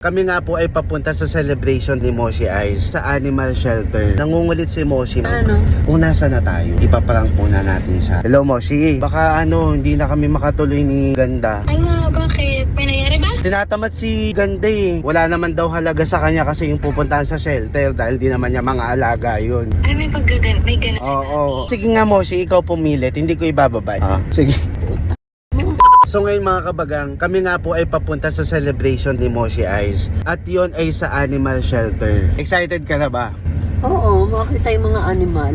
Kami nga po ay papunta sa celebration ni Moshi Ice sa animal shelter. Nangungulit si Moshi. Ano? Kung nasa na tayo, ipaprank muna natin siya. Hello Moshi, baka hindi na kami makatuloy ni Ganda. Ay nga, bakit? May nangyari ba? Tinatamad si Ganda eh. Wala naman daw halaga sa kanya kasi yung pupuntahan sa shelter dahil di naman niya mga alaga yun. Ay, may ganun Oo. Sige nga Moshi, ikaw pumilit, hindi ko ibababa. Sige. So ngayon mga kabagang, kami nga po ay papunta sa celebration ni Moshi Ice. At yon ay sa animal shelter. Excited ka na ba? Oo, makita yung mga animal.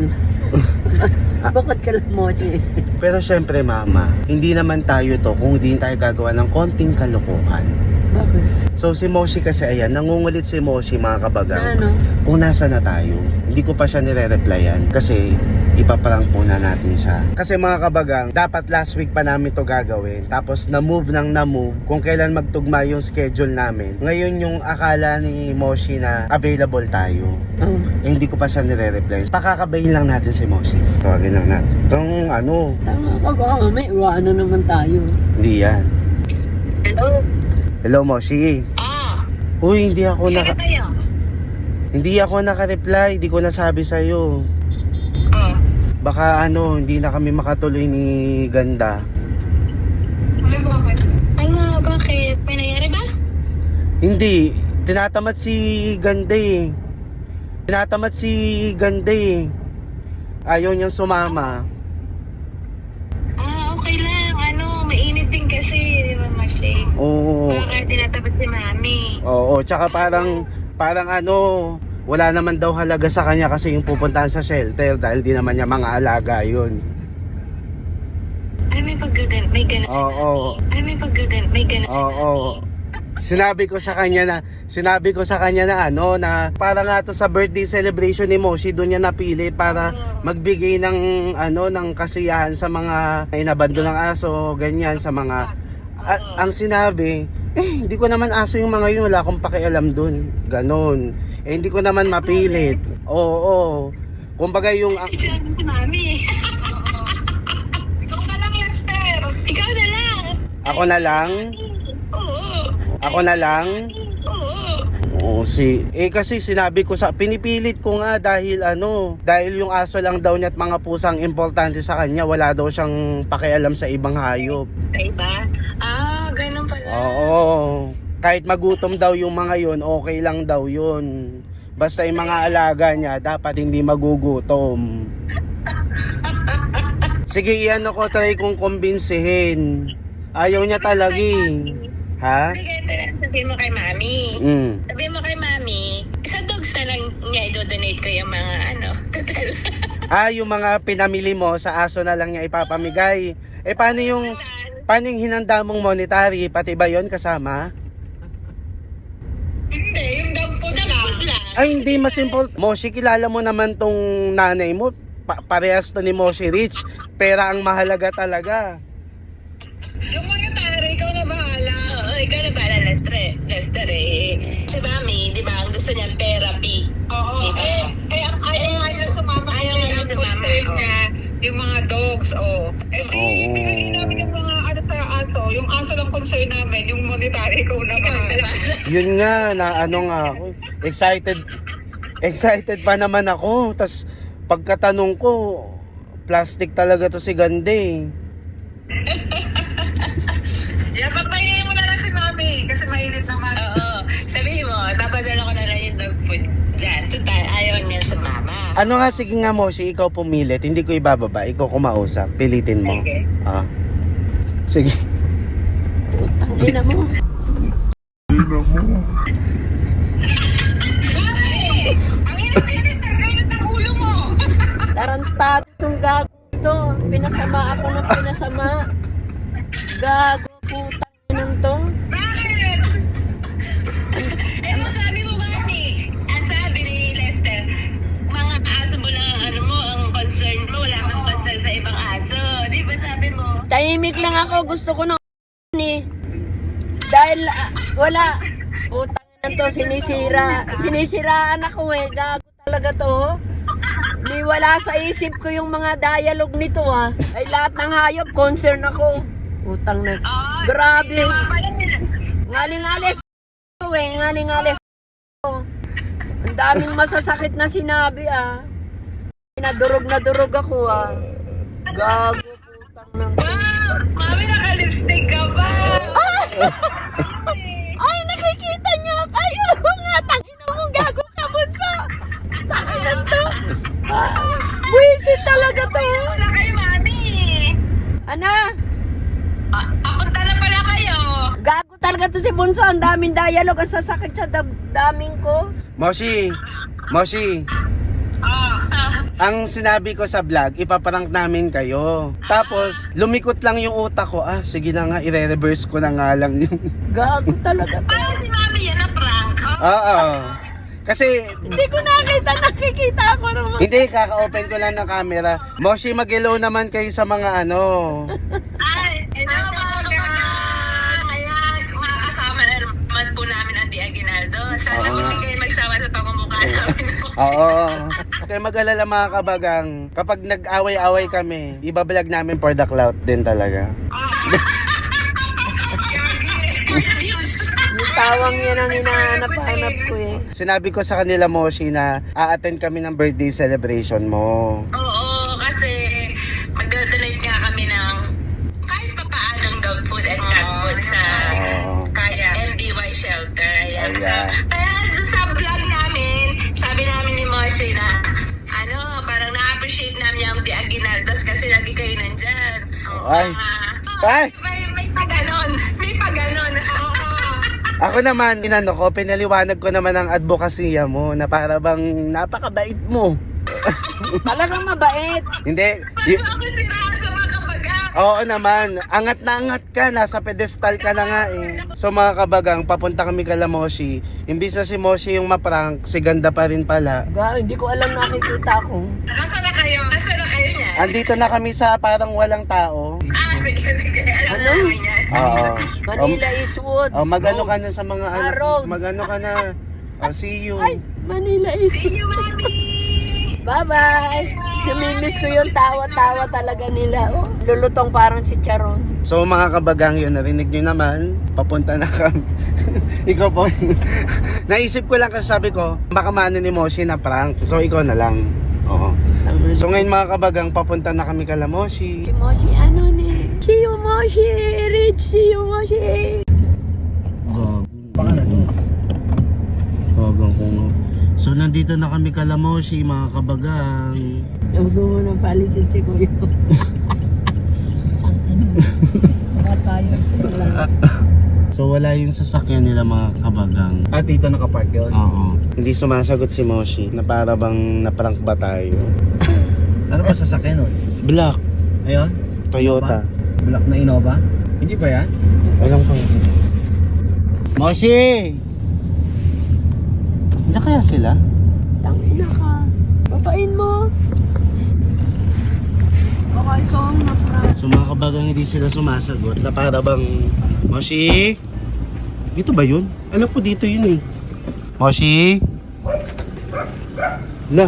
Bakit ka lang, Mochi? Pero syempre mama, hindi naman tayo to kung hindi tayo gagawa ng konting kalokohan. Bakit? So si Moshi kasi ayan, nangungulit si Moshi mga kabagang. Ano? Kung nasa na tayo, hindi ko pa siya nire-replyan kasi ipaprank muna natin siya. Kasi mga kabagang, dapat last week pa namin to gagawin. Tapos na-move kung kailan magtugma yung schedule namin. Ngayon yung akala ni Moshi na available tayo. Oh. Eh, hindi ko pa siya nire-reply. Pakakabayin lang natin si Moshi. Tawagin lang natin. Itong Tama ka ba? May ano naman tayo. hindi yan. Hello? Hello Moshi. Uy, hindi ako Tayo? Hindi ako naka-reply. Hindi ko nasabi sa'yo. Baka hindi na kami makatuloy ni Ganda. Ay, bakit? Ay nga, bakit? May nangyari ba? Hindi, tinatamad si Ganda eh. Ayaw niyang sumama. Okay lang. Mainit din kasi, di ba, Mashi? Oo. Baka tinatapat si Mami. Oo, tsaka parang wala naman daw halaga sa kanya kasi yung pupuntahan sa shelter dahil di naman niya mga alaga yun. Ay, may ganun. Oo. Ay, may ganun. Oo. Sinabi ko sa kanya na na para nga to sa birthday celebration ni Moshi, doon niya napili para magbigay ng ng kasiyahan sa mga inabando ng aso, ganyan sa mga ang sinabi, hindi ko naman aso yung mga yun, wala akong pakialam doon. Ganon. Hindi ko naman mapilit. Oo. Kumbaga yung Si Mami. Ikaw na lang, Lester. Ikaw na lang. ako na lang. Oo. Ako na lang. Oo. Kasi sinabi ko pinipilit ko nga dahil yung aso lang daw niya at mga pusang importante sa kanya, wala daw siyang pakialam sa ibang hayop. Sa iba? Ganun pala. Oo. Kahit magutom daw yung mga yun, okay lang daw yun. Basta yung mga alaga niya, dapat hindi magugutom. Sige, try kong kumbinsihin. Ayaw niya talaga eh. Ha? Sabihin mo kay Mami. Sabihin mo kay Mami, sa dogs na lang niya i-donate ko yung mga total. Yung mga pinamili mo sa aso na lang niya ipapamigay. Paano yung hinanda mong monetary? Pati ba yon kasama? Hindi, yung dog food lang. Ay, hindi, mas simple. Moshi, kilala mo naman tong nanay mo. Parehas to ni Moshi Rich. Pera ang mahalaga talaga. Yung monetary, ikaw na bahala. Oo, ikaw na bahala, Lester eh. Si Mami, di ba, ang gusto niya therapy. Oo, diba? Ayaw niya sumama. Ayaw niya sumama. Niya, yung mga dogs, bigyan namin yung mga sa aso. Yung aso lang concern namin, yung monetary ko na bahala. Yun nga, ako. Excited pa naman ako. Tas pagkatanong ko, plastic talaga to si Gande. Pagpahingayin mo na lang si Mami kasi mainit naman. Oo. Sabihin mo, tapadala ko na lang yung dog food dyan. Total, ayaw niya sa mama. Sige nga Moshi, ikaw pumilit. Hindi ko ibababa. Ikaw kumausap. Pilitin mo. Okay. Sige. Ina mo. Ang init ng ulo mo. Tarantado itong gago to. Pinasama ako ng pinasama. Gago, putang inang to. Bakit? Ang sabi mo, Mami. Ang sabi ni Lester, mga aso mo lang ang concern mo. Wala kang concern sa ibang aso. Di ba sabi mo? Tahimik lang ako. Gusto ko ng dahil wala. Putang inang to, sinisiraan ako eh. Gago talaga to. Ni wala sa isip ko yung mga dialogue nito Ay lahat ng hayop, concern ako. Utang na. Grabe. Ngaling alis. ko eh, ngali-ngali ko. Ang daming masasakit na sinabi Nadurog ako Gago, putang ng... Wow! Mami, naka-lipstick ka ba? Ay, nakikita niyo! Ay, nga, tangina mo, gago ka, bunso! Tangina to! Buisit talaga to! Wala kayo, Mami! Ano? Papunta na pala kayo! Gago talaga to si bunso. Ang daming dialogue. Ang sasakit sa daming ko. Moshi, ang sinabi ko sa vlog, ipaprank namin kayo. Tapos, lumikot lang yung utak ko. Sige na nga, i-reverse ko na nga lang yung... Gago talaga to. Parang si Mami yan na prank. Oo. Kasi, Hindi ko nakikita ako naman. hindi, kaka-open ko lang ng camera. Moshi, mag-hello naman kayo sa mga ano. Ay, hello mga kabagan! Ayan, makakasama na naman po namin ang Di Aguinaldo. Sana Oo. hindi kayo magsama sa pagmumukha namin. Oo. Kaya mag-alala mga kabagang, kapag nag-away-away kami, ibablog namin for the clout din talaga. For the views. Yung tawang yan ang hinahanap-hanap ko eh. Sinabi ko sa kanila, Moshi, na a-attend kami ng birthday celebration mo. Oo, kasi mag-donate nga kami ng kahit pa paanong dog food and cat food sa Oo. kaya MBY shelter. Ayan. Ayan. Kaya doon sa vlog namin, sabi namin ni Moshi na parang na-appreciate namin yung Di Aguinaldos kasi lagi kayo nandyan. Oo. Ay. Ay. May paganon. May paganon. Oo. Ako naman, pinaliwanag ko naman ang advokasya mo na para bang napakabait mo. Talagang mabait. Hindi. Paano ako sira sa mga kabagang? Oo naman, angat na angat ka, nasa pedestal ka na nga eh. So mga kabagang, papunta kami kala Moshi. Imbis na si Moshi yung maprank, si ganda pa rin pala. Hindi ko alam nakikita ko. Nasaan na kayo? Nasaan na kayo niya? Andito na kami sa parang walang tao. Sige. Alam Ano? namin yan. Oo. Manila Eastwood. Magano ka na sa mga anak. Road. Magano ka na. See you. Ay, Manila See Eastwood. you, Mami! Bye-bye. Namimiss ko yung tawa-tawa talaga nila. Lulutong parang si Charon. So mga kabagang yun, narinig nyo naman, papunta na kami. Ikaw po. Naisip ko lang kasi sabi ko, baka mano ni Moshi na prank. So ikaw na lang. Oo. So ngayon mga kabagang, papunta na kami kala Moshi. Si Moshi, ano ni? See you, Moshi. Rich, see you, Moshi. Gagang ko nga. So nandito na kami kala Moshi, mga kabagang. Huwag mo nang palisin si Kuya. Baka tayo. So wala yung sasakyan nila mga kabagang. Dito nakapark yun? Oo. Hindi sumasagot si Moshi na para bang naprank ba tayo. Ano ba sasakyan nun? Black. Ayun? Toyota. Black na Innova? Hindi ba yan? Alam ko. Moshi! Hindi kaya sila? Tangina ka. Papain mo. Baka ikaw ang naprank. So mga kabagang hindi sila sumasagot na para bang Moshi? Dito ba yun? Alam ko dito yun eh. Moshi? La.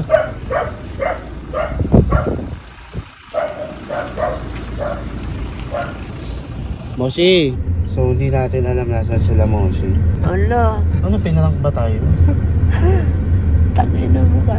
Moshi. So hindi natin alam nasan sila Moshi. Ala. Ano pinrank ba tayo? Tangina mo ka.